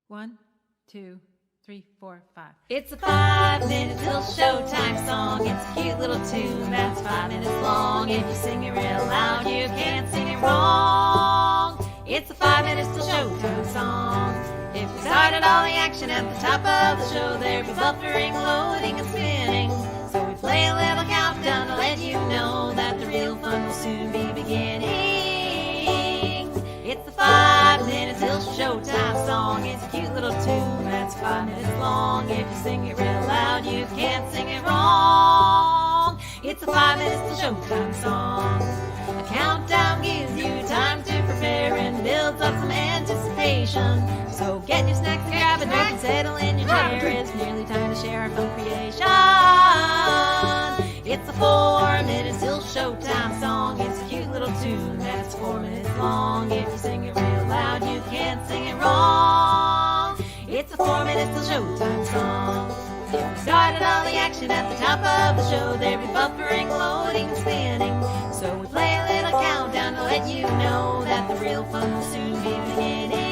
1, 2, 3, 4, 5. It's a 5-minute till showtime song. It's a cute little tune that's 5 minutes long. If you sing it real loud, you can't sing it wrong. It's a 5 minutes till showtime song. If we started all the action at the top of the show, there'd be buffering, loading, and spinning. So we play a little countdown to let you know that the real fun will soon be beginning. It's the 5 minutes till showtime song. It's a cute little tune that's 5 minutes long. If you sing it real loud, you can't sing it wrong. It's a 5 minutes till showtime song. A countdown gives you time to prepare and builds up some anticipation. So get your snacks and grab a drink and settle in your chair. It's nearly time to share our fun creation. It's a 4 minutes till showtime song. It's a cute little tune that's 4 minutes long. If you sing it real loud, you can't sing it wrong. It's a 4 minutes till showtime song. If we started all the action at the top of the show, there'd be buffering, loading, and spinning. So we play a little countdown to let you know that the real fun will soon be beginning.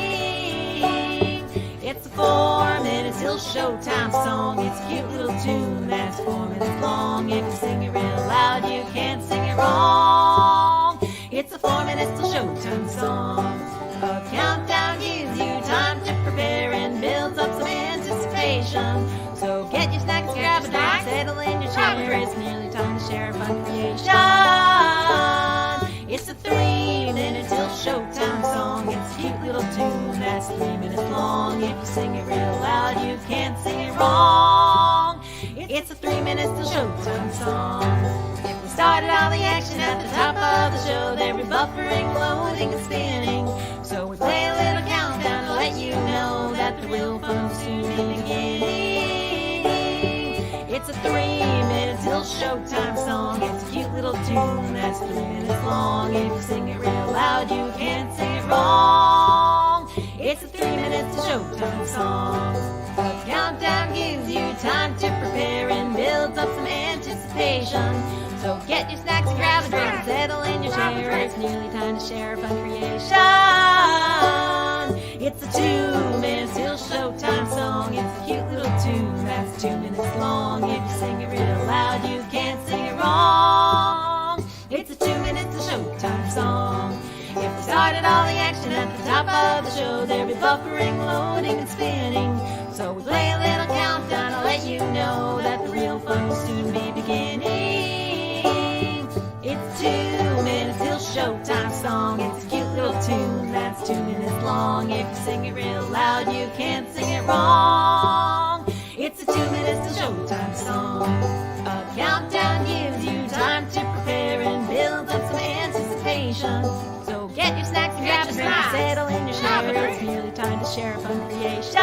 It's a 4 minutes till showtime song. It's a cute little tune that's 4 minutes long. If you sing it real loud, you can't sing it wrong. It's a 4 minutes till showtime song. A countdown gives you time to prepare and builds up some anticipation. So get your snacks, grab a drink, settle in your chair. It's nearly time to share a fun creation. It's a 3 minute till showtime song. It's a cute little tune that's 3 minutes long. If you sing it real loud, you can't sing it wrong. It's a 3 minutes till showtime song. If we started all the action at the top of the show, there'd be buffering, loading, and spinning. So we play a little countdown to let you know that the real fun will soon be beginning. It's a 3 minute till showtime song. It's a cute little tune that's 3 minutes long. If you sing it real loud, you can't sing it wrong. It's a 3 minutes till showtime song. A countdown gives you time to prepare and builds up some anticipation. So get your snacks and grab a drink and settle in your chair. It's nearly time to share a fun creation. It's a 2 minutes till showtime song. It's a cute little tune that's 2 minutes long. If you sing it real loud, you can't sing it wrong. It's a 2 minutes till showtime song. If we started all the action at the top of the show, there'd be buffering, loading, and spinning. So we play a little countdown to let you know that the real fun will soon be beginning. It's 2 minutes till showtime song. It's a cute little tune that's 2 minutes long. If you sing it real loud, you can't sing it wrong. It's a 2 minutes till showtime song. A countdown gives you time to prepare and builds up some anticipation. So get your snacks and grab a drink and settle in your chair. It's nearly time to share a fun creation.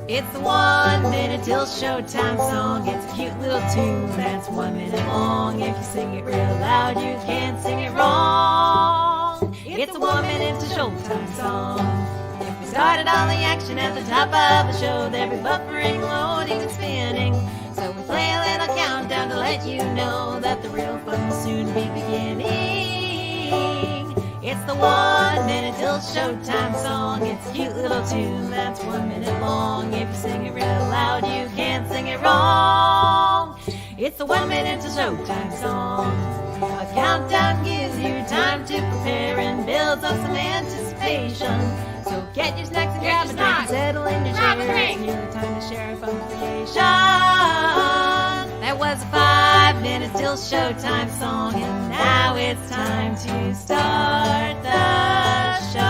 It's the 1 minute till showtime song. It's a cute little tune that's 1 minute long. If you sing it real loud, you can't sing it wrong. It's a 1 minute till showtime song. If we started all the action at the top of the show, there'd be buffering, loading, and spinning. So we play a little countdown to let you know that the real fun will soon be beginning. It's the 1 minute till showtime song. It's a cute little tune that's 1 minute long. If you sing it real loud, you can't sing it wrong. It's the 1 minute till showtime song. A countdown gives you time to prepare and builds up some anticipation. So get your snacks and grab a drink and settle in your chair. It's nearly time to share a fun creation. That was a 5 minute till showtime song, and now it's time to start the show.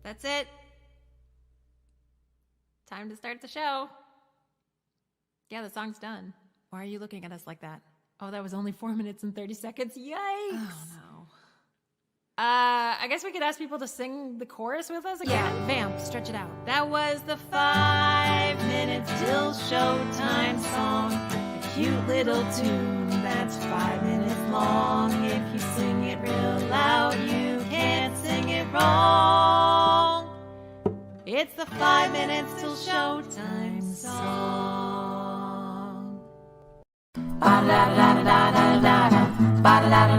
That's it. Time to start the show. Yeah, the song's done. Why are you looking at us like that? Oh, that was only 4 minutes and 30 seconds. Yikes. Oh, no. I guess we could ask people to sing the chorus with us again. Yeah, vamp, stretch it out. That was the 5 minutes till showtime song. A cute little tune that's 5 minutes long. If you sing it real loud, you can't sing it wrong. It's the 5 minutes till showtime song. La la la Hello,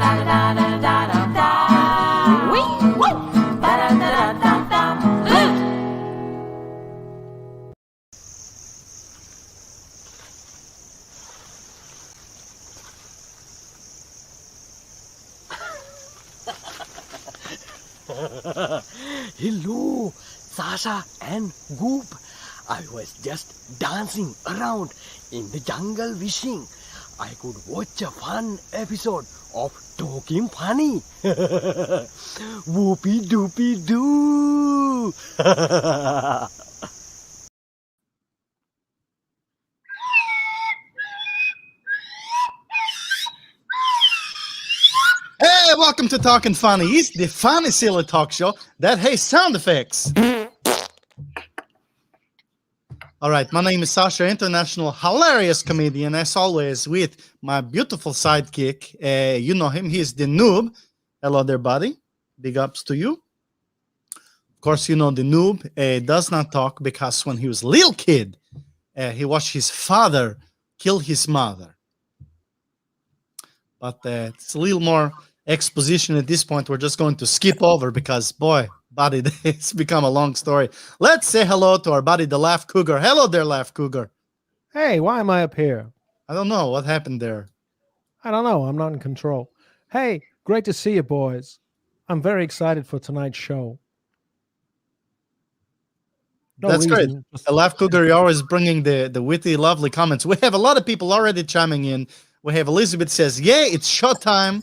Sasha and Goop. I was just dancing around in the jungle wishing I could watch a fun episode of Talking Funny. Whoopie doopie doo. Hey, welcome to Talkin' Funny. It's the funny, silly talk show that has sound effects. All right, my name is Sasha, international hilarious comedian, as always, with my beautiful sidekick. You know him, he's the Noob. Hello there, buddy. Big ups to you. Of course, you know the Noob does not talk because when he was a little kid, he watched his father kill his mother. But it's a little more exposition at this point. We're just going to skip over because, boy, buddy, it's become a long story. Let's say hello to our buddy, the Laugh Cougar. Hello there, Laugh Cougar. Hey, why am I up here? I don't know what happened there. I don't know. I'm not in control. Hey, great to see you, boys. I'm very excited for tonight's show. No That's great. reason, just- The Laugh Cougar, you're always bringing the witty, lovely comments. We have a lot of people already chiming in. We have Elizabeth says, yeah, it's showtime.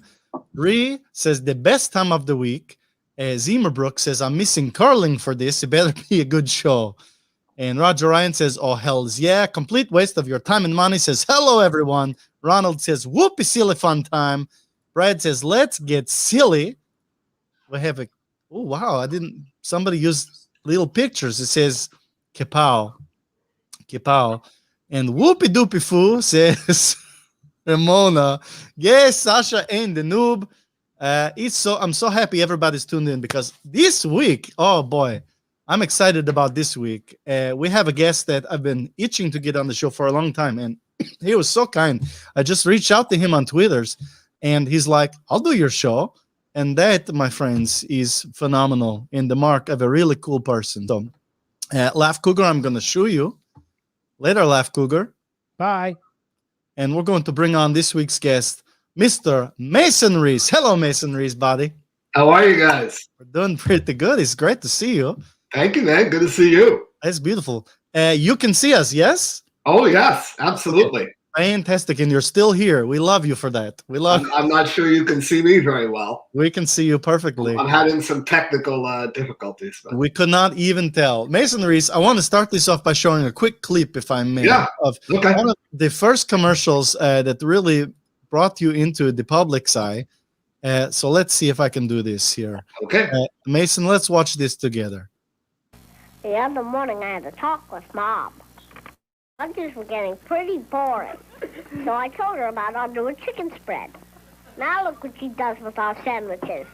Ree says, the best time of the week. Zimmerbrook says, I'm missing curling for this. It better be a good show. And Roger Ryan says, oh, hells yeah. Complete waste of your time and money. Says, hello, everyone. Ronald says, whoopee silly fun time. Brad says, let's get silly. We have a, oh, wow. Somebody used little pictures. It says, kapow. Kapow. And whoopee doopie foo says, Ramona, yes, Sasha and the Noob. I'm so happy everybody's tuned in because this week, oh boy, I'm excited about this week. We have a guest that I've been itching to get on the show for a long time, and he was so kind. I just reached out to him on Twitters, and he's like, I'll do your show. And that, my friends, is phenomenal in the mark of a really cool person. So, Laugh Cougar, I'm going to show you. Later, Laugh Cougar. Bye. And we're going to bring on this week's guest, Mr. Mason Reese. Hello, Mason Reese, buddy. How are you guys? We're doing pretty good. It's great to see you. Thank you, man. Good to see you. That's beautiful. You can see us, yes? Oh, yes, absolutely. Fantastic. And you're still here. We love you for that. We love I'm not sure you can see me very well. We can see you perfectly. I'm having some technical difficulties. But. We could not even tell. Mason Reese, I want to start this off by showing a quick clip, if I may, of one of the first commercials that really brought you into the public's eye. So let's see if I can do this here. Okay. Mason, let's watch this together. The other morning I had a talk with Mom. Lunches were getting pretty boring. So I told her about I'll do a chicken spread. Now look what she does with our sandwiches.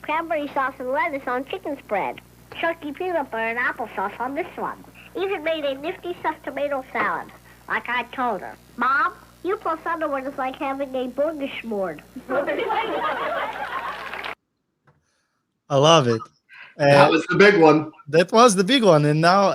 Cranberry sauce and lettuce on chicken spread. Chunky peanut butter and applesauce on this one. Even made a nifty stuffed tomato salad, like I told her. Mom, you plus underwear is like having a burgerschmord. I love it. That was the big one. That was the big one. And now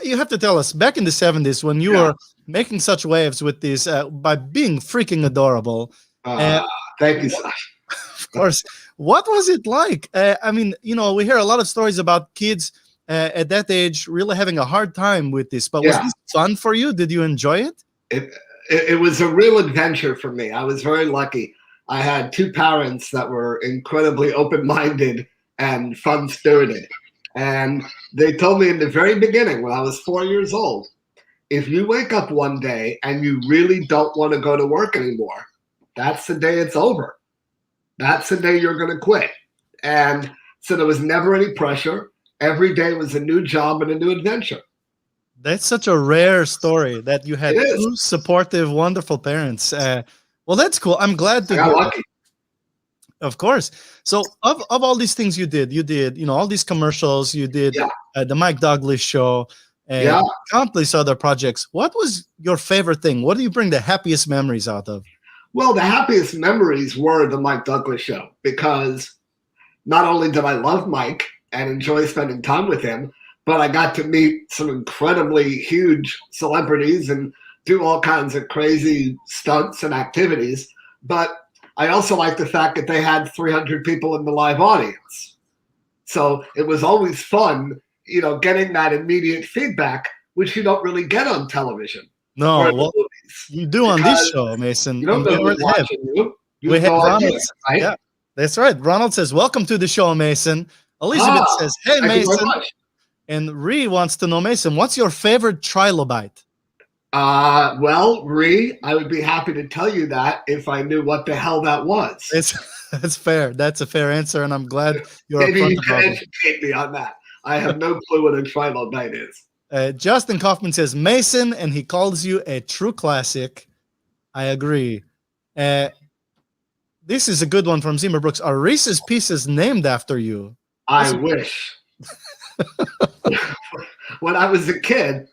you have to tell us, back in the 70s, when you were making such waves with this, by being freaking adorable. Thank you, Sasha. Of course. What was it like? I mean, you know, we hear a lot of stories about kids at that age really having a hard time with this. But was this fun for you? Did you enjoy it? It was a real adventure for me. I was very lucky. I had two parents that were incredibly open-minded and fun-spirited. And they told me in the very beginning, when I was 4 years old, if you wake up one day and you really don't want to go to work anymore, that's the day it's over. That's the day you're going to quit. And so there was never any pressure. Every day was a new job and a new adventure. That's such a rare story that you had two supportive, wonderful parents. Well, that's cool. I'm glad to I got lucky. Of course. So of all these things you did, you know, all these commercials, you did the Mike Douglas show, and countless other projects. What was your favorite thing? What do you bring the happiest memories out of? Well, the happiest memories were the Mike Douglas show, because not only did I love Mike and enjoy spending time with him, but I got to meet some incredibly huge celebrities and do all kinds of crazy stunts and activities. But I also like the fact that they had 300 people in the live audience. So it was always fun, you know, getting that immediate feedback, which you don't really get on television. No, or in the well, movies. you do on this show, Mason. You don't And know we who's already have. watching you. You We have have no Ronald. idea, right? Yeah, that's right. Ronald says, "Welcome to the show, Mason." Elizabeth says, "Hey, Thank you very Mason." much. And Ree wants to know, Mason, what's your favorite Trilobite? Well, Ree, I would be happy to tell you that if I knew what the hell that was. That's fair. That's a fair answer, and I'm glad you're Maybe upfront you can about it. educate me on that. I have no clue what a Trilobite is. Justin Kaufman says Mason, and he calls you a true classic. I agree. This is a good one from Zima Brooks. Are Reese's Pieces named after you? I wish. When I was a kid,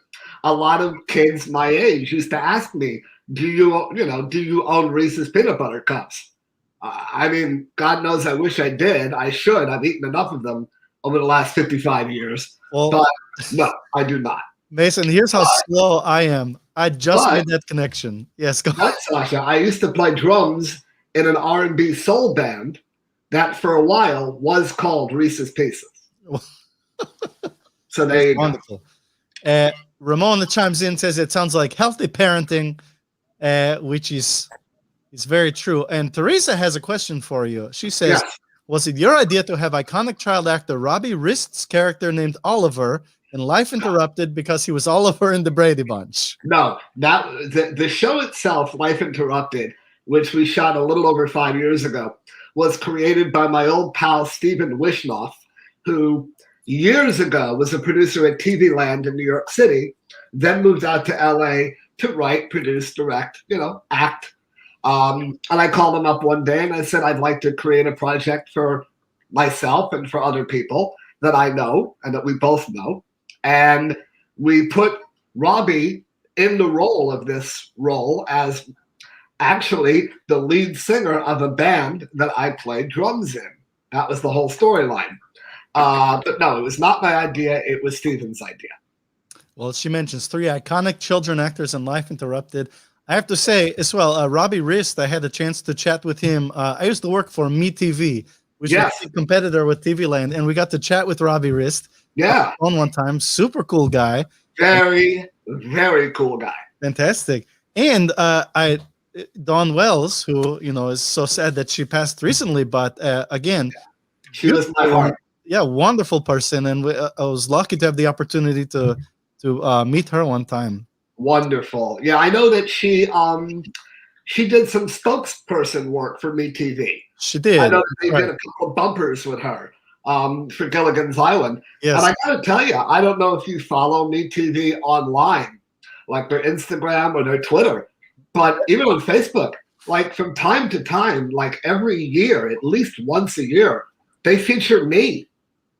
a lot of kids my age used to ask me, do you own Reese's peanut butter cups? I mean, God knows I wish I did. I should. I've eaten enough of them over the last 55 years. Well, But no, I do not. Mason, here's how slow I am. I just made that connection. Yes, go ahead. But, Sasha, I used to play drums in an R&B soul band that for a while was called Reese's Pieces. So there you go. Wonderful. Ramon that chimes in says it sounds like healthy parenting, which is very true. And Teresa has a question for you. She says, Yes. was it your idea to have iconic child actor Robbie Wrist's character named Oliver in Life Interrupted because he was Oliver in the Brady Bunch? No, the show itself, Life Interrupted, which we shot a little over 5 years ago, was created by my old pal Stephen Wishnoff, who years ago was a producer at TV Land in New York City, then moved out to LA to write, produce, direct, act. And I called him up one day and I said, I'd like to create a project for myself and for other people that I know and that we both know. And we put Robbie in the role of this role as actually the lead singer of a band that I played drums in. That was the whole storyline. But no, it was not my idea. It was Stephen's idea. Well, she mentions 3 iconic children actors in Life Interrupted. I have to say as well, Robbie Wrist, I had a chance to chat with him. I used to work for MeTV, which is a competitor with TV Land, and we got to chat with Robbie Wrist. Yeah. On one time. Super cool guy. Very, very cool guy. Fantastic. And Dawn Wells, who, is so sad that she passed recently, but again, she was my heart. Yeah, wonderful person. And I was lucky to have the opportunity to meet her one time. Wonderful. Yeah, I know that she did some spokesperson work for MeTV. She did. I know that they did a couple of bumpers with her for Gilligan's Island. Yes. And I got to tell you, I don't know if you follow MeTV online, like their Instagram or their Twitter, but even on Facebook, like from time to time, like every year, at least once a year, they feature me.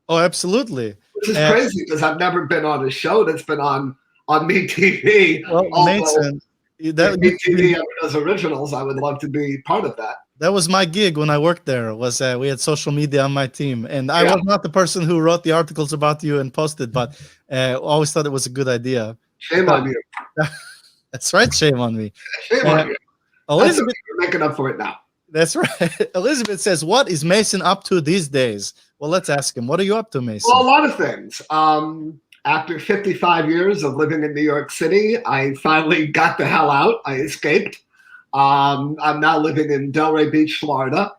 Oh, absolutely. Which is crazy because I've never been on a show that's been on MeTV. Well, Mason, MeTV ever does originals, I would love to be part of that. That was my gig when I worked there. Was we had social media on my team, and I was not the person who wrote the articles about you and posted, but always thought it was a good idea. Shame on you. That's right. Shame on me. Shame on you. Elizabeth, you're making up for it now. That's right. Elizabeth says, "What is Mason up to these days?" Well, let's ask him. What are you up to, Mason? Well, a lot of things. After 55 years of living in New York City, I finally got the hell out. I escaped. I'm now living in Delray Beach, Florida,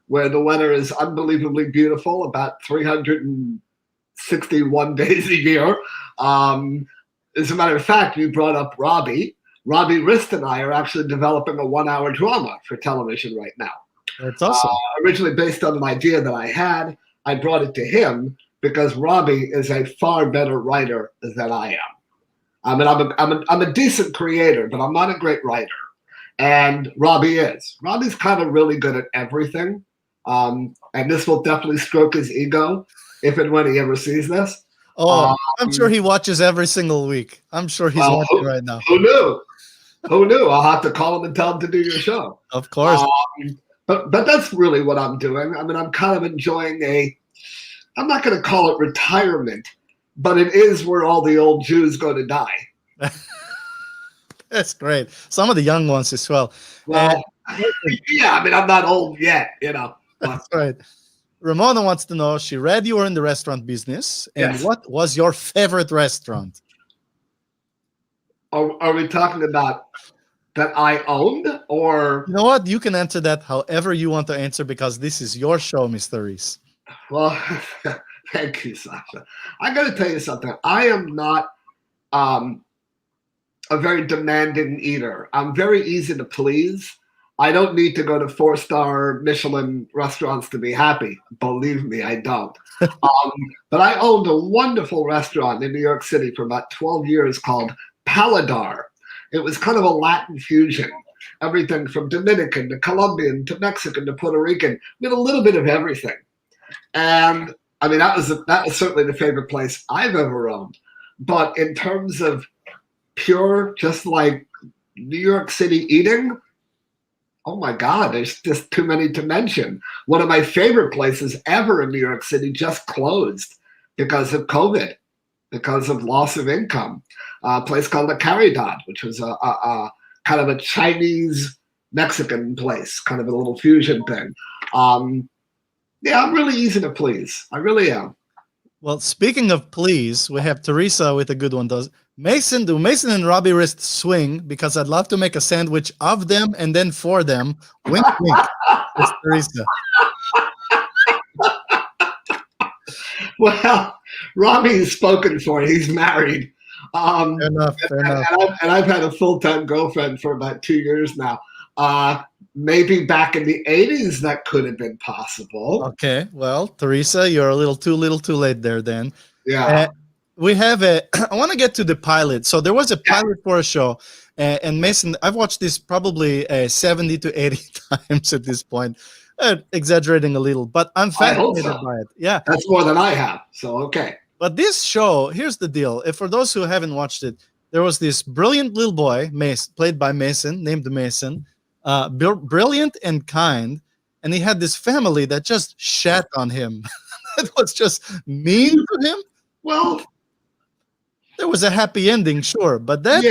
where the weather is unbelievably beautiful, about 361 days a year. As a matter of fact, you brought up Robbie. Robbie Wrist and I are actually developing a 1-hour drama for television right now. That's awesome. Originally based on an idea that I had, I brought it to him because Robbie is a far better writer than I am. I mean, I'm a decent creator, but I'm not a great writer. And Robbie is. Robbie's kind of really good at everything. And this will definitely stroke his ego if and when he ever sees this. Oh, I'm sure he watches every single week. I'm sure he's watching right now. Who knew? Who knew? I'll have to call him and tell him to do your show. Of course. But that's really what I'm doing. I mean, I'm kind of enjoying I'm not going to call it retirement, but it is where all the old Jews go to die. That's great. Some of the young ones as well. Well, yeah, I mean, I'm not old yet, But. That's right. Ramona wants to know, she read you were in the restaurant business, and Yes. what was your favorite restaurant? Are we talking about that I owned, or? You know what? You can answer that however you want to answer, because this is your show, Mr. Reese. Well, thank you, Sasha. I got to tell you something. I am not a very demanding eater. I'm very easy to please. I don't need to go to 4-star Michelin restaurants to be happy. Believe me, I don't. But I owned a wonderful restaurant in New York City for about 12 years called Paladar. It was kind of a Latin fusion. Everything from Dominican to Colombian to Mexican to Puerto Rican. We had a little bit of everything. And I mean, that was certainly the favorite place I've ever owned. But in terms of pure, just like New York City eating, oh my God, there's just too many to mention. One of my favorite places ever in New York City just closed because of COVID, because of loss of income. A place called the Caridad, which was a kind of a Chinese Mexican place, kind of a little fusion thing. Yeah, I'm really easy to please. I really am. Well, speaking of please, we have Teresa with a good one. Do Mason and Robbie Wrist swing? Because I'd love to make a sandwich of them and then for them. Wink, wink. It's Teresa. Well, Robbie's spoken for. He's married. Fair enough. And I've had a full-time girlfriend for about 2 years now. Maybe back in the 80s that could have been possible. Okay, well, Teresa, you're a little too late there then. Yeah. We have I want to get to the pilot. So there was a pilot for a show, and Mason, I've watched this probably 70 to 80 times at this point, exaggerating a little, but I'm fascinated by it. Yeah. That's more than I have, so okay. But this show, here's the deal. If for those who haven't watched it, there was this brilliant little boy, played by Mason, named Mason, brilliant and kind, and he had this family that just shat on him. It was just mean to him. Well, there was a happy ending, sure, but that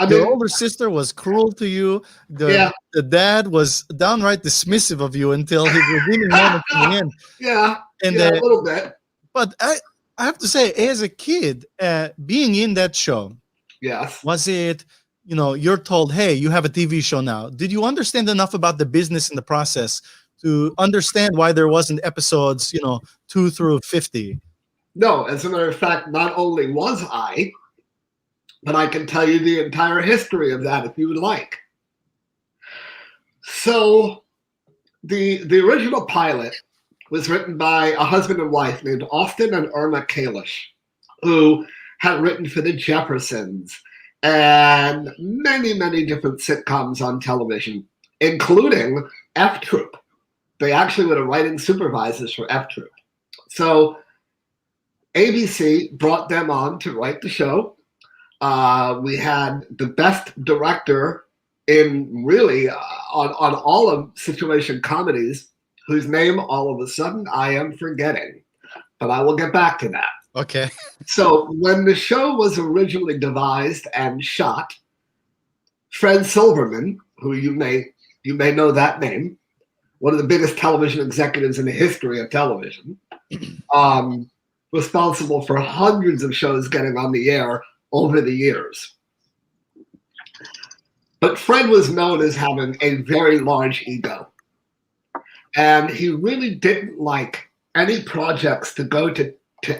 the older sister was cruel to you. The dad was downright dismissive of you until his redeeming moment in the end. Yeah, and a little bit. But I have to say, as a kid, being in that show, yes, was it? You know, you're told, hey, you have a TV show now. Did you understand enough about the business and the process to understand why there wasn't episodes, 2 through 50? No, as a matter of fact, not only was I, but I can tell you the entire history of that if you would like. So the original pilot was written by a husband and wife named Austin and Irma Kalish, who had written for the Jeffersons and many, many different sitcoms on television, including F Troop. They actually were the writing supervisors for F Troop. So ABC brought them on to write the show. We had the best director in really on all of situation comedies, whose name all of a sudden I am forgetting, but I will get back to that. Okay. So when the show was originally devised and shot, Fred Silverman, who you may know that name, one of the biggest television executives in the history of television, responsible for hundreds of shows getting on the air over the years. But Fred was known as having a very large ego. And he really didn't like any projects to go to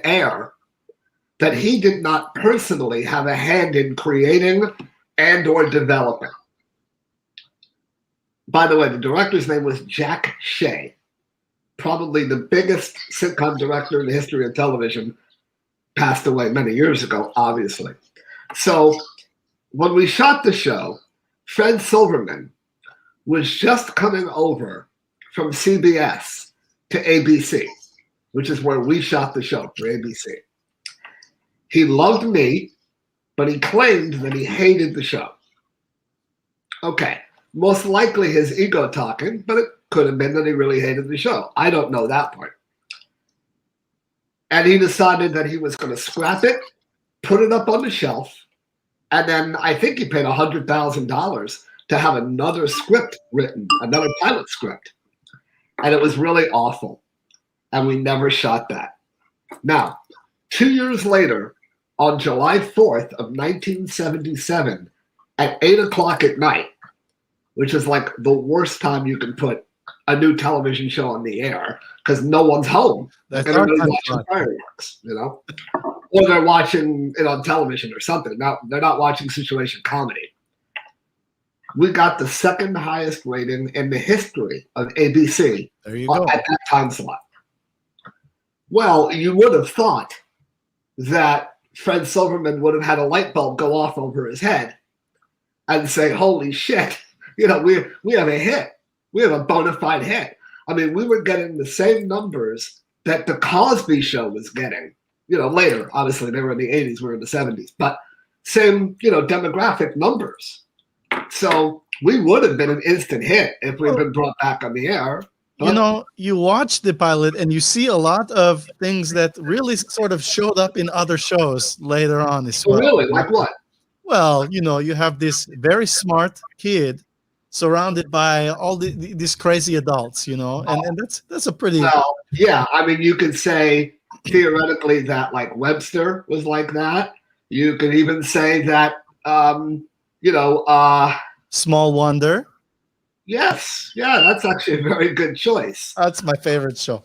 air that he did not personally have a hand in creating and or developing. By the way, the director's name was Jack Shea, probably the biggest sitcom director in the history of television, passed away many years ago, obviously. So when we shot the show, Fred Silverman was just coming over from CBS to ABC, which is where we shot the show for ABC. He loved me, but he claimed that he hated the show. Okay. Most likely his ego talking, but it could have been that he really hated the show. I don't know that part. And he decided that he was going to scrap it, put it up on the shelf, and then I think he paid $100,000 to have another script written, another pilot script. And it was really awful. And we never shot that. Now, 2 years later, on July 4th of 1977, at 8 o'clock at night, which is like the worst time you can put a new television show on the air because no one's home. That's Everybody's our time watching slot. fireworks, or they're watching it on television or something. Now they're not watching situation comedy. We got the second highest rating in the history of ABC There you go. at that time slot. Well, you would have thought that Fred Silverman would have had a light bulb go off over his head and say, holy shit, we have a hit. We have a bona fide hit. I mean, we were getting the same numbers that the Cosby Show was getting, later. Obviously, they were in the 80s, we were in the 70s, but same, demographic numbers. So we would have been an instant hit if we'd been brought back on the air. You watch the pilot and you see a lot of things that really sort of showed up in other shows later on as well. Really? Like what? Well, you have this very smart kid surrounded by all these crazy adults, and that's a pretty... Well, yeah, I mean, you could say theoretically that like Webster was like that. You could even say that, Small Wonder. Yes. Yeah, that's actually a very good choice. That's my favorite show.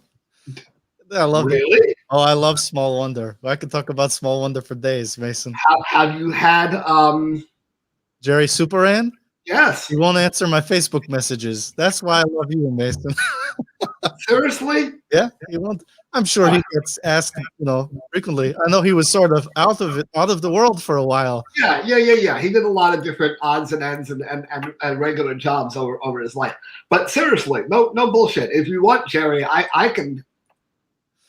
I love it. Really? Oh, I love Small Wonder. I could talk about Small Wonder for days, Mason. Have you had Jerry Superan? Yes. He won't answer my Facebook messages. That's why I love you, Mason. Seriously? Yeah, he won't. I'm sure he gets asked, frequently. I know he was sort of out of the world for a while. Yeah. He did a lot of different odds and ends and regular jobs over his life. But seriously, no bullshit. If you want Jerry, I can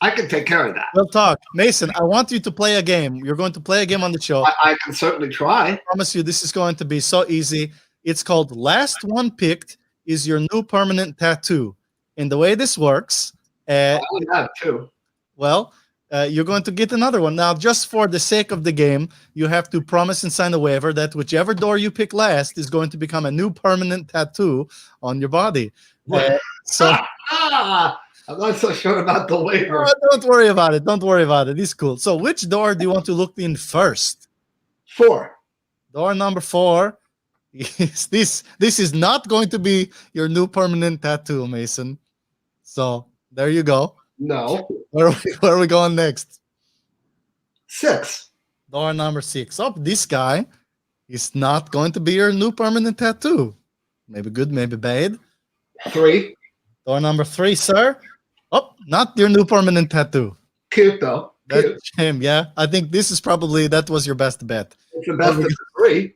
take care of that. We'll talk. Mason, I want you to play a game. You're going to play a game on the show. I can certainly try. I promise you this is going to be so easy. It's called Last One Picked is Your New Permanent Tattoo. And the way this works... I only have two. Well, you're going to get another one. Now, just for the sake of the game, you have to promise and sign a waiver that whichever door you pick last is going to become a new permanent tattoo on your body. I'm not so sure about the waiver. Don't worry about it. Don't worry about it. It's cool. So which door do you want to look in first? 4. Door number 4. This is not going to be your new permanent tattoo, Mason. So there you go. No. Where are we going next? 6. Door number 6. Oh, this guy is not going to be your new permanent tattoo. Maybe good, maybe bad. 3. Door number 3, sir. Oh, not your new permanent tattoo. Cute though. Cute. That's him, yeah. I think that was your best bet. It's the best of the 3.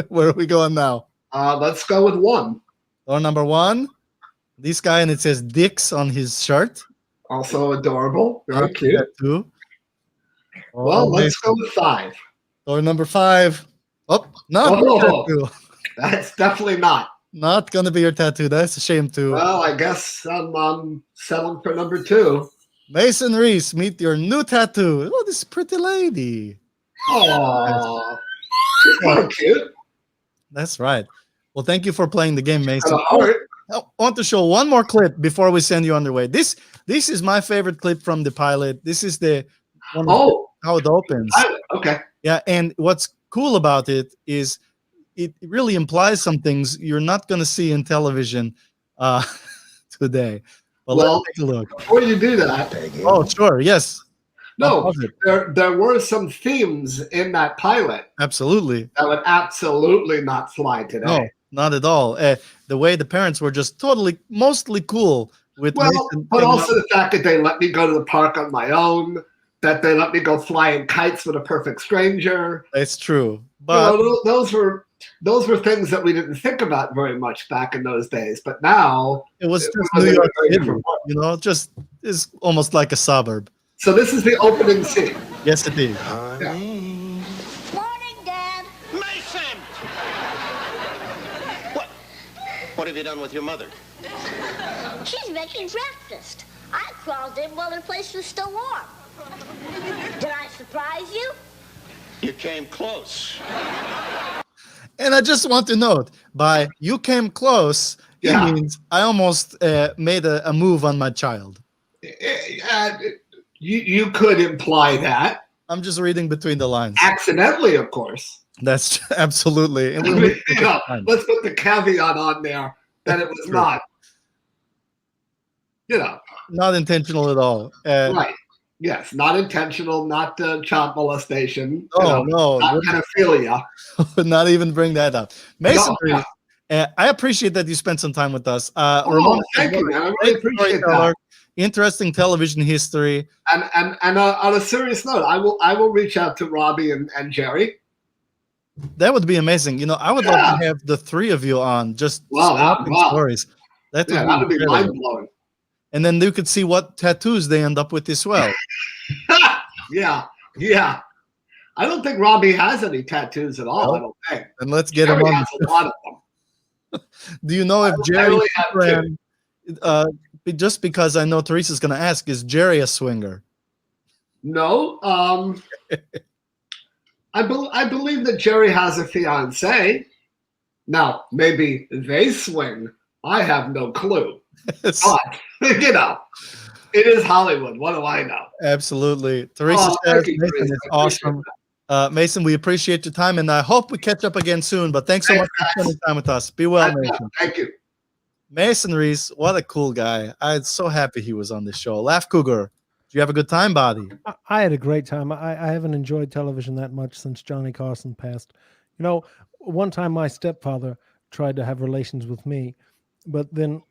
Where are we going now? Let's go with 1. Door number 1. This guy, and it says Dix on his shirt. Also adorable. Very cute. Tattoo. Well, let's go with 5. Door number 5. Oh, not your tattoo. That's definitely not. Not gonna be your tattoo. That's a shame too. Well, I guess I'm settling for number 2. Mason Reese, meet your new tattoo. Oh, this pretty lady. Aww. She's kind of cute. That's right. Well, thank you for playing the game, Mason. And a heart. I want to show one more clip before we send you on the way. This is my favorite clip from the pilot. This is the one how it opens. Okay. Yeah, and what's cool about it is it really implies some things you're not going to see in television today. But Well, let's take a look. before you do that, Oh, sure. Yes. I'll no, pause it. there were some themes in that pilot Absolutely. that would absolutely not fly today. No, not at all. The way the parents were just mostly cool with Well, Mason but and also the fact that they let me go to the park on my own, that they let me go flying kites with a perfect stranger. It's true. But Those were things that we didn't think about very much back in those days. But now it was just was New a York very City, different world. just is almost like a suburb. So this is the opening scene. Yes, it is. Morning, Dad. Mason! What have you done with your mother? She's making breakfast. I crawled in while the place was still warm. Did I surprise you? You came close. And I just want to note, by you came close, it means I almost made a move on my child. You could imply that. I'm just reading between the lines. Accidentally, of course. That's absolutely. And let's put the caveat on there that it was not, not intentional at all. Right. Yes, not intentional, not child molestation. No, not pedophilia. Not even bring that up. Mason Reese, I appreciate that you spent some time with us. Ramona, thank you, man. I really appreciate that. Interesting television history. And on a serious note, I will reach out to Robbie and Jerry. That would be amazing. I would love to have the three of you on, just swapping stories. That would be mind blowing. And then you could see what tattoos they end up with as well. Yeah. I don't think Robbie has any tattoos at all. I don't think. And let's get Jerry him on. has a lot of them. Do you know if Jerry, just because I know Teresa's going to ask, is Jerry a swinger? No. I believe that Jerry has a fiance. Now, maybe they swing. I have no clue. But, it is Hollywood. What do I know? Absolutely. Teresa says Mason is awesome. Mason, we appreciate your time, and I hope we catch up again soon. But thanks so much for spending time with us. Be well, Mason. Thank you. Mason Reese, what a cool guy. I'm so happy he was on this show. Laugh Cougar, did you have a good time, buddy? I had a great time. I haven't enjoyed television that much since Johnny Carson passed. One time my stepfather tried to have relations with me, but then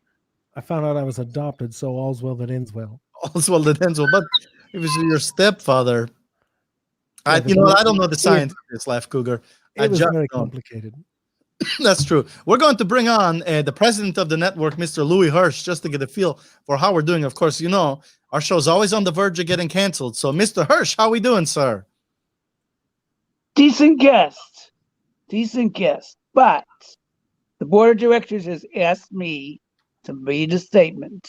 I found out I was adopted, so all's well that ends well. All's well that ends well. But it was your stepfather. I don't know the science of this, Laugh Cougar. It was very complicated. That's true. We're going to bring on the president of the network, Mr. Louis Hirsch, just to get a feel for how we're doing. Of course, our show's always on the verge of getting canceled. So, Mr. Hirsch, how we doing, sir? Decent guest. But the board of directors has asked me to make a statement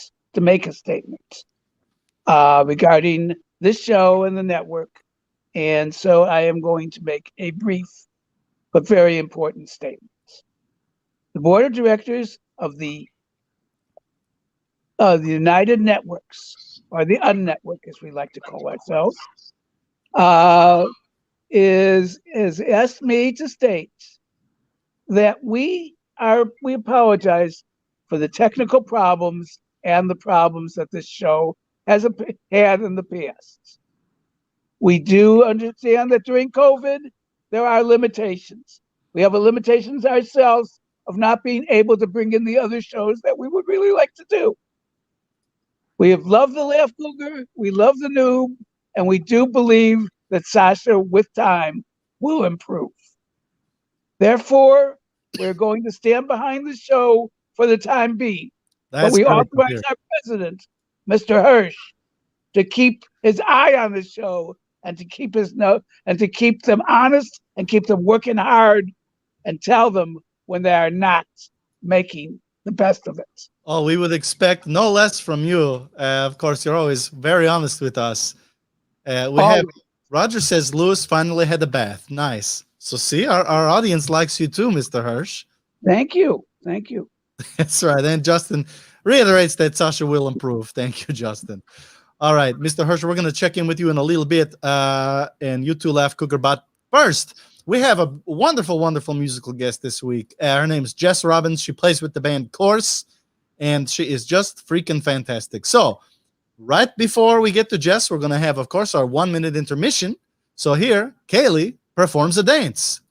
regarding this show and the network. And so I am going to make a brief but very important statement. The board of directors of the United Networks, or the Unnetwork as we like to call ourselves, is asked me to state that we apologize for the technical problems and the problems that this show has had in the past. We do understand that during COVID, there are limitations. We have limitations ourselves of not being able to bring in the other shows that we would really like to do. We have loved the Laugh Cougar, we love the Noob, and we do believe that Sasha, with time, will improve. Therefore, we're going to stand behind the show for the time being. But we authorize our president, Mr. Hirsch, to keep his eye on the show and to keep them honest and keep them working hard and tell them when they are not making the best of it. Oh, we would expect no less from you. Of course, you're always very honest with us. Roger says Lewis finally had a bath. Nice. So see, our audience likes you too, Mr. Hirsch. Thank you. That's right. And Justin reiterates that Sasha will improve. Thank you, Justin. All right, Mr. Hirsch, we're going to check in with you in a little bit. And you too, Laugh Cougar. But first, we have a wonderful, wonderful musical guest this week. Her name is Jess Robbins. She plays with the band Course, and she is just freaking fantastic. So right before we get to Jess, we're going to have, of course, our 1-minute intermission. So here, Kaylee performs a dance.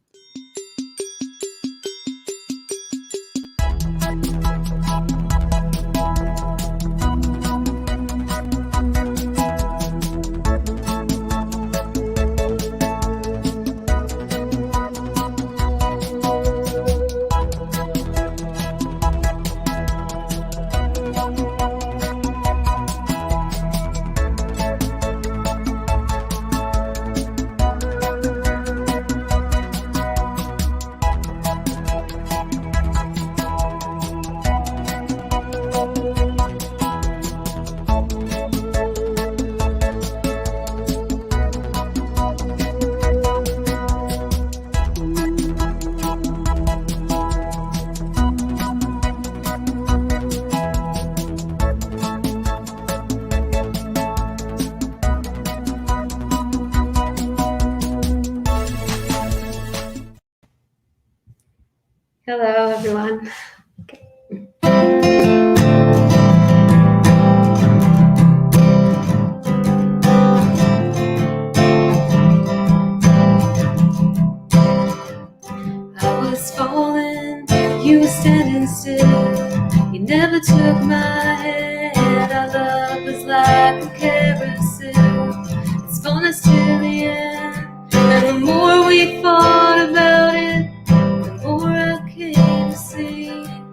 I was falling, you were standing still. You never took my hand. Our love was like a carousel. It's fun us to the end. And the more we thought about it, the more I came to see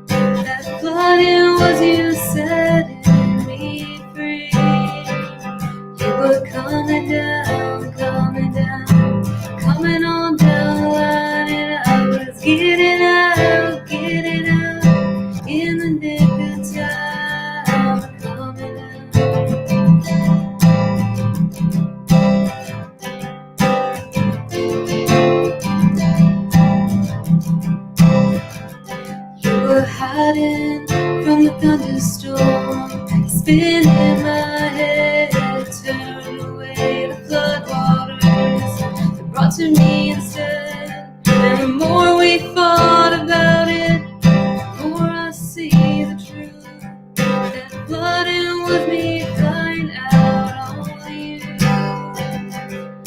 that flooding was you setting me free. You were coming down, coming on down the line, and I was getting out in the nick of time, coming out. You were hiding from the thunderstorm, spinning my head, turning away the floodwaters that brought to me instead. And the more we thought about it, the more I see the truth. That flooding was me flying out on you.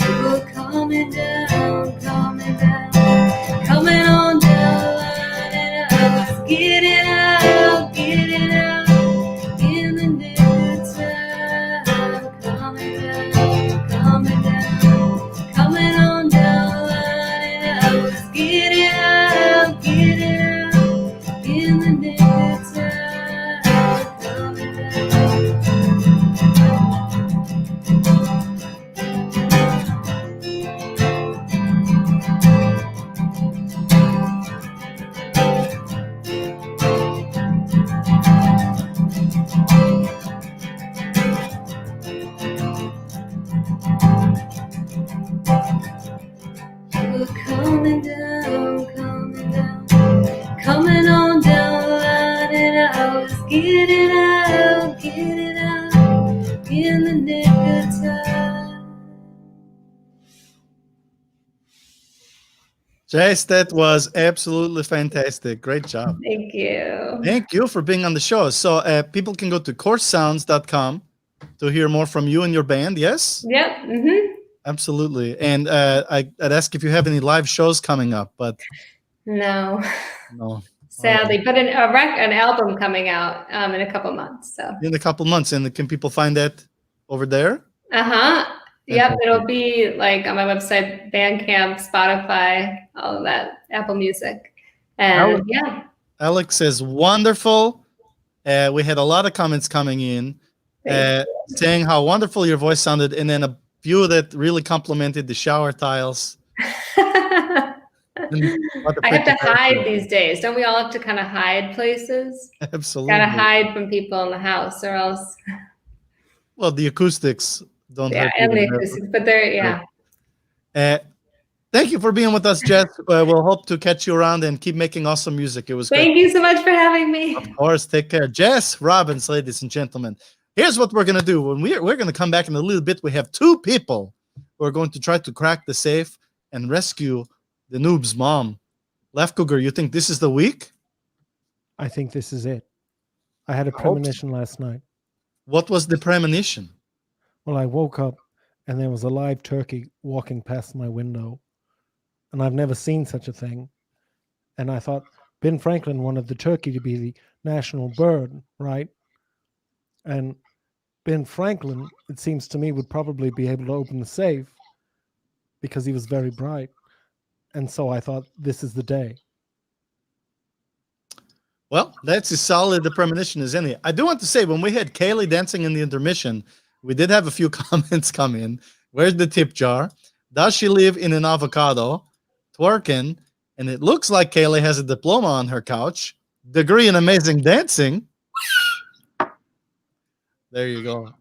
You were coming down, coming on down the line, and I was getting out in the nick of time, coming down, coming on down the line, and I was getting out in the nick of time, coming You were coming down, coming on down the line, and I was getting out in the nick of time. Jess, that was absolutely fantastic. Great job. Thank you. Thank you for being on the show. So people can go to coursesounds.com to hear more from you and your band, yes? Yep. Mm-hmm. Absolutely. And I'd ask if you have any live shows coming up, but No, no. sadly, but an album coming out in a couple months. So In a couple months. And can people find that over there? Yep, it'll be like on my website, Bandcamp, Spotify, all of that, Apple Music, and yeah. Alex says, wonderful. We had a lot of comments coming in saying how wonderful your voice sounded, and then a few that really complimented the shower tiles. I have to hide these days. Don't we all have to kind of hide places? Absolutely. Gotta hide from people in the house, or else. Well, the acoustics don't hurt. And the acoustics, but they're thank you for being with us, Jess. We'll hope to catch you around and keep making awesome music. It was Thank you so much for having me. Of course, take care. Jess Robbins, ladies and gentlemen. Here's what we're gonna do. When we're gonna come back in a little bit, we have two people who are going to try to crack the safe and rescue the noob's mom. Left Cougar, you think this is the week? I think this is it. I had a premonition last night. What was the premonition? Well, I woke up and there was a live turkey walking past my window. And I've never seen such a thing. And I thought Ben Franklin wanted the turkey to be the national bird, right? And Ben Franklin, it seems to me, would probably be able to open the safe because he was very bright. And so I thought, this is the day. Well, that's as solid a premonition as any. I do want to say, when we had Kaylee dancing in the intermission, we did have a few comments come in. Where's the tip jar? Does she live in an avocado? Twerking. And it looks like Kaylee has a diploma on her couch. Degree in amazing dancing. There you go.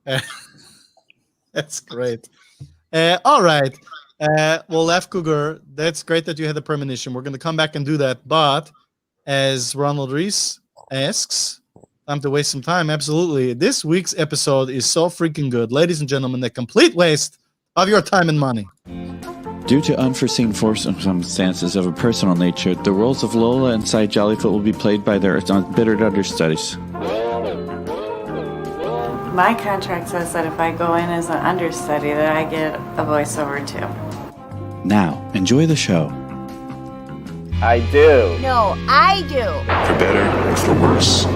That's great. All right. Well, Left Cougar, that's great that you had the premonition. We're going to come back and do that. But as Ronald Reese asks, time to waste some time. Absolutely. This week's episode is so freaking good. Ladies and gentlemen, the complete waste of your time and money. Due to unforeseen circumstances of a personal nature, the roles of Lola and Cy Jollyfoot will be played by their embittered understudies. My contract says that if I go in as an understudy, that I get a voiceover too. Now, enjoy the show. I do. No, I do. For better or for worse.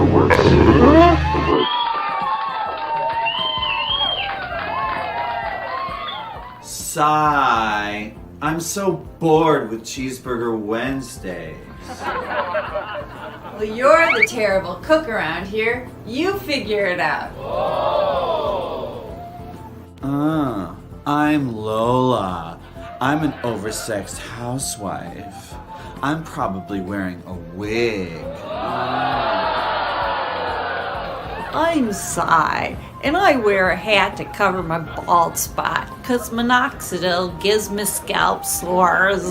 Sigh. I'm so bored with Cheeseburger Wednesday. Well, you're the terrible cook around here. You figure it out. I'm Lola. I'm an oversexed housewife. I'm probably wearing a wig. I'm Cy, and I wear a hat to cover my bald spot, 'cause minoxidil gives me scalp sores.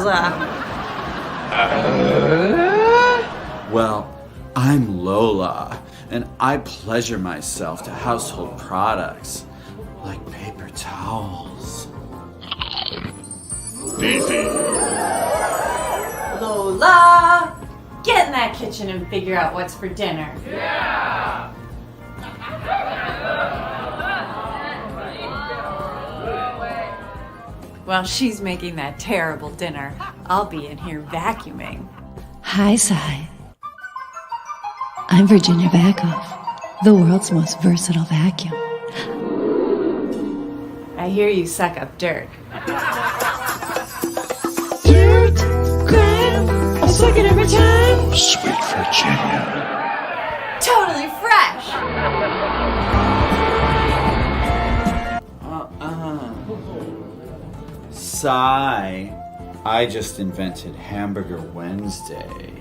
Well, I'm Lola, and I pleasure myself to household products like paper towels. Beefy. Lola, get in that kitchen and figure out what's for dinner. Yeah! While she's making that terrible dinner, I'll be in here vacuuming. Hi, Cy. I'm Virginia Backoff, the world's most versatile vacuum. I hear you suck up dirt. Dirt, crime, I suck it every time. Sweet Virginia. Totally fresh! Sigh. I just invented Hamburger Wednesday.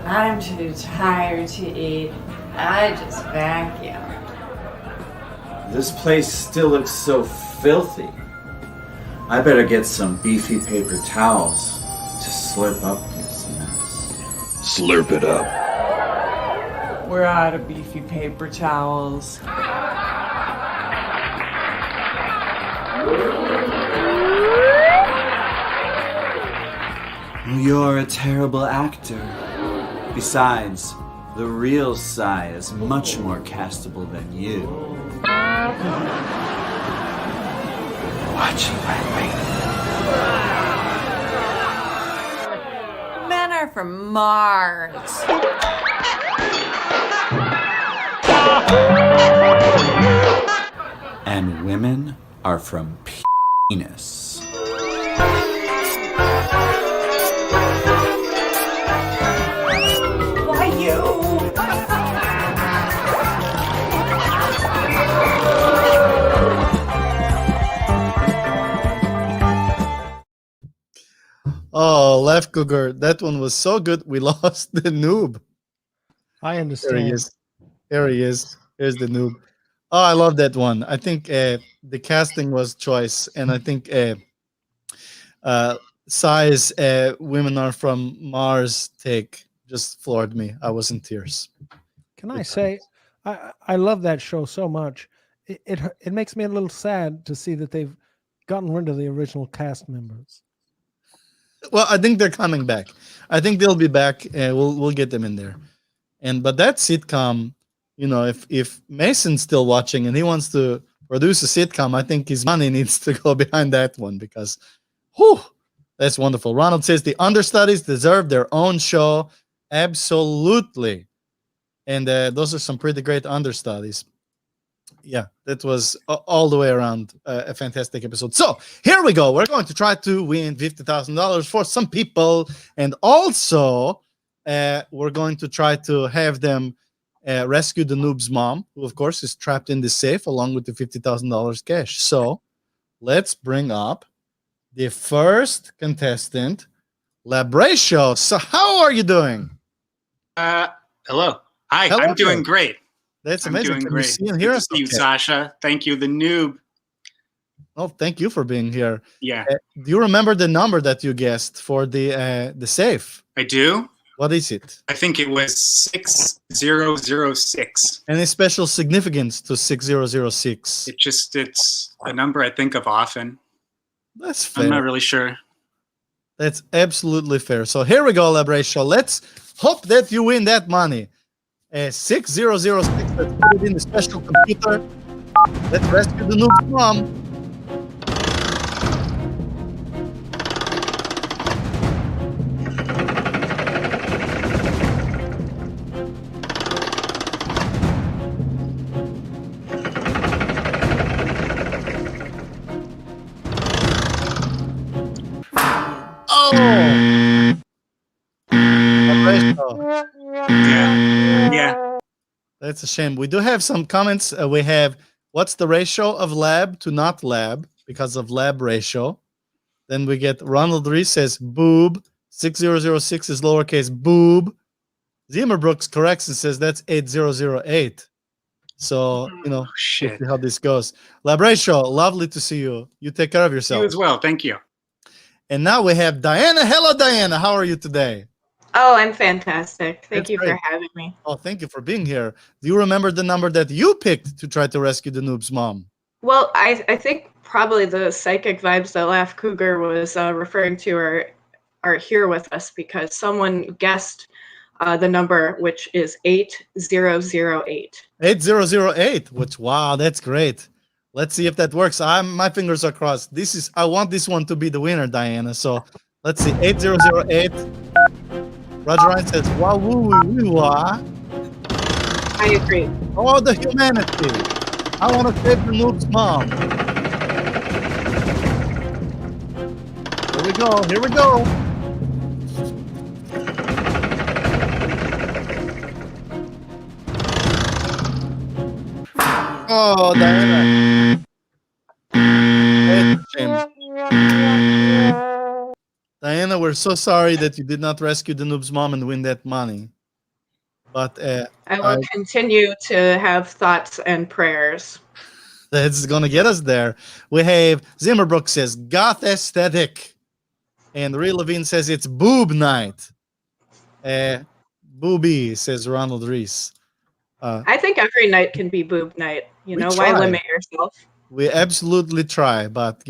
I'm too tired to eat. I just vacuum. This place still looks so filthy. I better get some beefy paper towels to slurp up this mess. Slurp it up. We're out of beefy paper towels. You're a terrible actor. Besides, the real Cy is much more castable than you. Watch me. Men are from Mars. And women are from penis. Why you? Oh, Left Cougar, that one was so good. We lost the noob. I understand. There he is. There he is. Here's the noob. Oh, I love that one. I think the casting was choice, and I think Cy's "Women Are from Mars" take just floored me. I was in tears. Can I say, I love that show so much. It makes me a little sad to see that they've gotten rid of the original cast members. Well, I think they're coming back. I think they'll be back. We'll get them in there. But that sitcom, you know, if Mason's still watching and he wants to produce a sitcom, I think his money needs to go behind that one because, whew, that's wonderful. Ronald says the understudies deserve their own show. Absolutely. And those are some pretty great understudies. Yeah, that was all the way around a fantastic episode. So here we go. We're going to try to win $50,000 for some people. And also, we're going to try to have them rescue the noob's mom, who, of course, is trapped in the safe along with the $50,000 cash. So let's bring up the first contestant, Labratio. So how are you doing? Hello. Hi, Hello. I'm doing great. That's I'm amazing. doing Can you great. see and Good hear to us see you, okay? Sasha. Thank you, the noob. Oh, thank you for being here. Yeah. Do you remember the number that you guessed for the safe? I do. What is it? I think it was 6006. Any special significance to 6006? It's a number I think of often. That's fair. I'm not really sure. That's absolutely fair. So here we go, Labratio. Let's hope that you win that money. 6006. Let's put it in the special computer. Let's rescue the noob's mom. Yeah. That's a shame. We do have some comments. We have, what's the ratio of lab to not lab because of lab ratio? Then we get Ronald Reese says boob. 6006 is lowercase boob. Zimmerbrooks corrects and says that's 8008. So, we'll see how this goes. Lab ratio, lovely to see you. You take care of yourself. You as well. Thank you. And now we have Diana. Hello, Diana. How are you today? Oh, I'm fantastic. Thank That's you great. for having me. Oh, thank you for being here. Do you remember the number that you picked to try to rescue the noob's mom? Well, I think probably the psychic vibes that Laugh Cougar was referring to are here with us because someone guessed the number, which is 8008. 8008, which, wow, that's great. Let's see if that works. My fingers are crossed. I want this one to be the winner, Diana. So let's see, 8008. Roger Ryan says, wow, woo, woo, wah. I agree. Oh, the humanity. I want to save the noob's mom. Here we go. Here we go. Oh, Diana. It's a shame. Diana, we're so sorry that you did not rescue the noob's mom and win that money. But I will continue to have thoughts and prayers. That's gonna get us there. We have Zimmerbrook says goth aesthetic, and Ray Levine says it's boob night. Booby says Ronald Reese. I think every night can be boob night. Why try. limit yourself? We absolutely try, but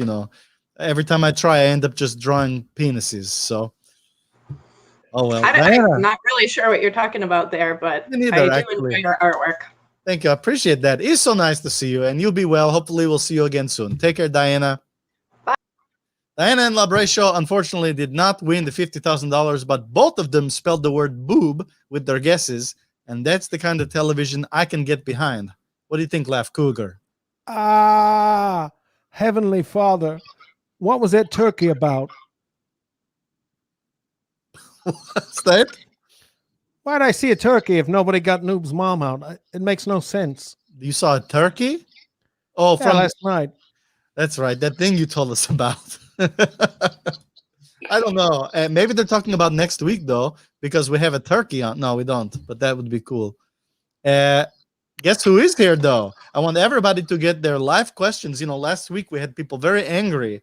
every time I try, I end up just drawing penises. So, oh well. I'm not really sure what you're talking about there, but Me neither, I do actually. enjoy your artwork. Thank you. I appreciate that. It's so nice to see you, and you'll be well. Hopefully, we'll see you again soon. Take care, Diana. Bye. Diana and Labratio unfortunately did not win the $50,000, but both of them spelled the word boob with their guesses, and that's the kind of television I can get behind. What do you think, Laugh Cougar? Heavenly Father, what was that turkey about? What's that? Why'd I see a turkey if nobody got Noob's mom out? It makes no sense. You saw a turkey? Oh, Yeah, from last night. That's right. That thing you told us about. I don't know. Maybe they're talking about next week, though, because we have a turkey on. No, we don't, but that would be cool. Guess who is here, though? I want everybody to get their live questions. Last week we had people very angry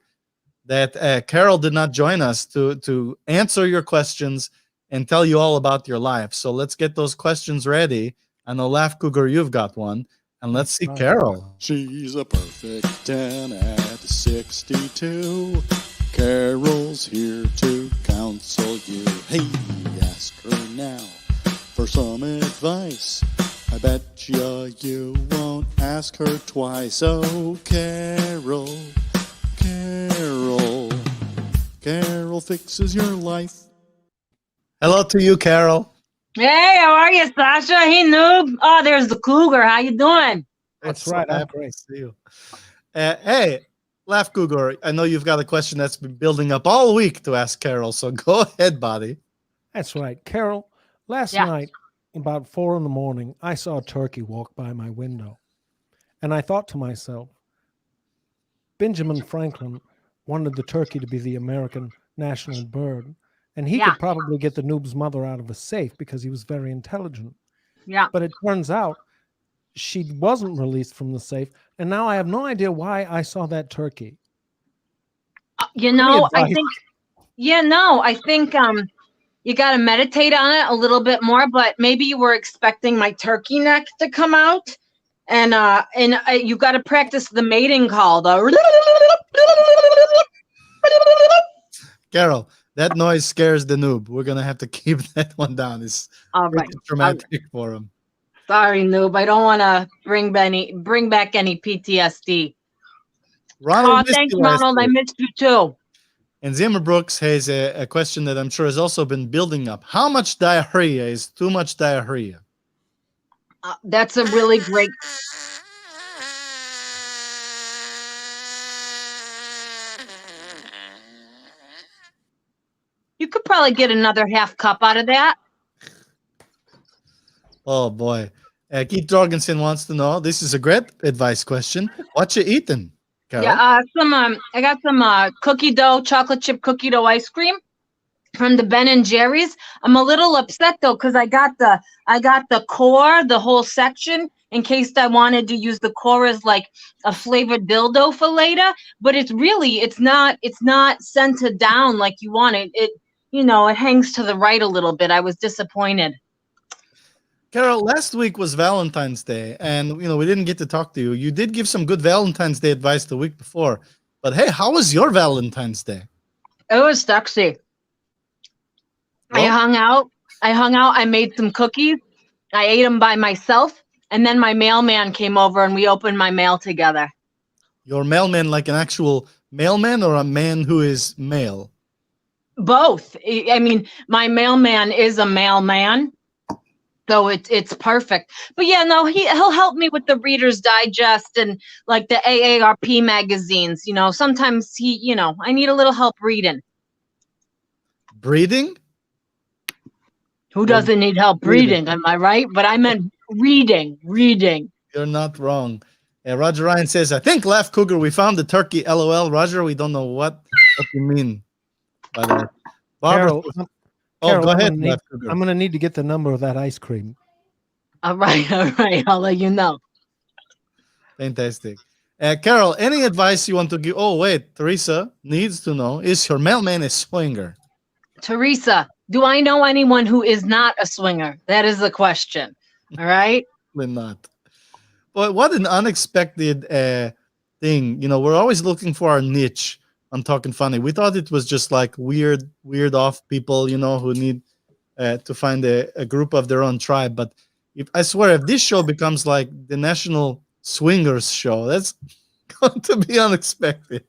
that Carol did not join us to answer your questions and tell you all about your life. So let's get those questions ready. I know, Laugh Cougar, you've got one. And let's see Carol. She's a perfect 10 at 62. Carol's here to counsel you. Hey, ask her now for some advice. I bet you won't ask her twice. Oh, Carol fixes your life. Hello to you, Carol. Hey, how are you, Sasha? Hey, noob. Oh, there's the cougar. How you doing? That's right. I'm Happy to see you. Hey, Laugh Cougar, I know you've got a question that's been building up all week to ask Carol, so go ahead, buddy. That's right. Carol, last night, about 4 a.m, I saw a turkey walk by my window. And I thought to myself, Benjamin Franklin wanted the turkey to be the American national bird. And he could probably get the noob's mother out of a safe because he was very intelligent. Yeah. But it turns out she wasn't released from the safe. And now I have no idea why I saw that turkey. I think you got to meditate on it a little bit more, but maybe you were expecting my turkey neck to come out and you got to practice the mating call. Carol, that noise scares the noob. We're gonna have to keep that one down. It's All right. traumatic for him. Sorry, noob. I don't want to bring back any PTSD. Ronald, Thanks, Ronald. I missed you too. And Zimmer Brooks has a question that I'm sure has also been building up. How much diarrhea is too much diarrhea? That's a really great. You could probably get another half cup out of that. Oh boy. Keith Jorgensen wants to know. This is a great advice question. What you eating, Carol? Yeah, I got some cookie dough, chocolate chip cookie dough ice cream from the Ben and Jerry's. I'm a little upset though because I got the core, the whole section, in case I wanted to use the core as like a flavored dildo for later. But it's not centered down like you want it. It hangs to the right a little bit. I was disappointed. Carol, last week was Valentine's Day, and we didn't get to talk to you. You did give some good Valentine's Day advice the week before, but hey, how was your Valentine's Day? It was sexy. I hung out. I made some cookies. I ate them by myself, and then my mailman came over, and we opened my mail together. Your mailman, like an actual mailman, or a man who is male? Both. I mean, my mailman is a mailman. So it's perfect. But yeah, no, he'll help me with the Reader's Digest and like the AARP magazines. Sometimes I need a little help reading. Breathing? Who doesn't need help reading? Am I right? But I meant reading. You're not wrong. Roger Ryan says, I think, Laugh Cougar, we found the turkey. LOL. Roger, we don't know what you mean by that. Barbara, Carol, go ahead. I'm going to need to get the number of that ice cream. All right. I'll let you know. Fantastic. Carol, any advice you want to give? Oh, wait. Teresa needs to know, is your mailman a swinger? Teresa, do I know anyone who is not a swinger? That is the question. All right? Probably not. But what an unexpected thing. We're always looking for our niche on Talking Funny. We thought it was just like weird off people, who need to find a group of their own tribe. But I swear, if this show becomes like the national swingers show, that's going to be unexpected.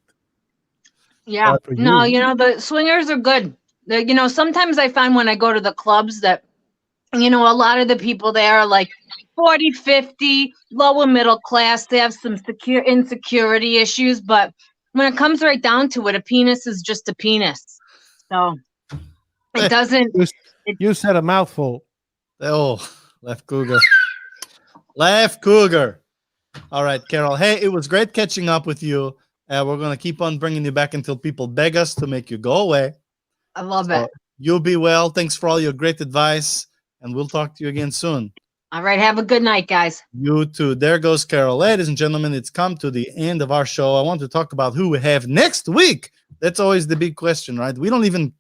Yeah. No, the swingers are good. Sometimes I find when I go to the clubs that, a lot of the people there are like 40, 50, lower middle class. They have some insecurity issues, but when it comes right down to it, a penis is just a penis. So it doesn't. You said a mouthful. Oh, Laugh Cougar. Laugh Cougar. All right, Carol. Hey, it was great catching up with you. We're going to keep on bringing you back until people beg us to make you go away. I love it. You'll be well. Thanks for all your great advice, and we'll talk to you again soon. All right. Have a good night, guys. You too. There goes Carol. Ladies and gentlemen, it's come to the end of our show. I want to talk about who we have next week. That's always the big question, right? We don't even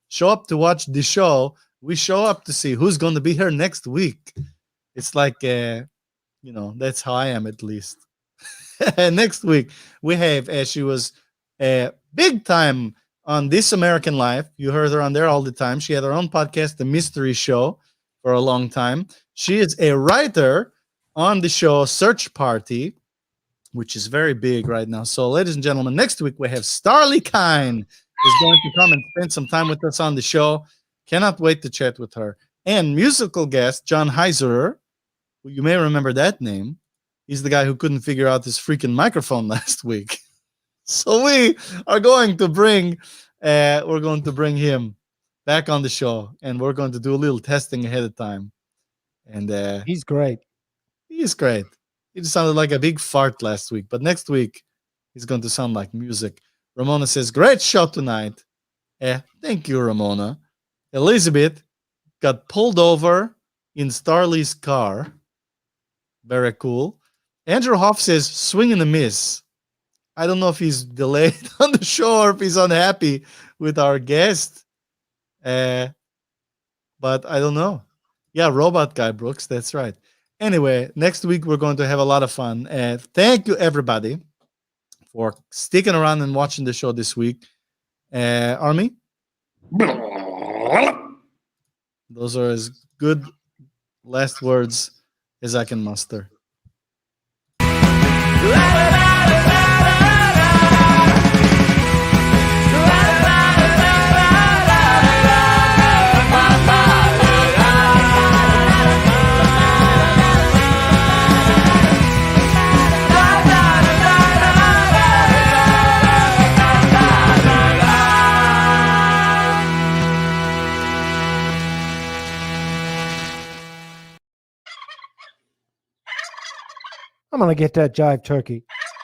show up to watch the show. We show up to see who's going to be here next week. It's like, that's how I am at least. Next week, we have, she was big time on This American Life. You heard her on there all the time. She had her own podcast, The Mystery Show, for a long time. She is a writer on the show Search Party, which is very big right now. So, ladies and gentlemen, next week we have Starlee Kine is going to come and spend some time with us on the show. Cannot wait to chat with her. And musical guest, John Heiserer, who you may remember that name. He's the guy who couldn't figure out his freaking microphone last week. So we are going to bring him back on the show, and we're going to do a little testing ahead of time. And he's great. He's great. He just sounded like a big fart last week, but next week he's going to sound like music. Ramona says, great show tonight. Thank you, Ramona. Elizabeth got pulled over in Starlee's car. Very cool. Andrew Hoff says, swing and a miss. I don't know if he's delayed on the show or if he's unhappy with our guest. But I don't know. Yeah, Robot Guy Brooks, that's right. Anyway, next week we're going to have a lot of fun. Thank you, everybody, for sticking around and watching the show this week. Army? Those are as good last words as I can muster. I'm gonna get that jive turkey.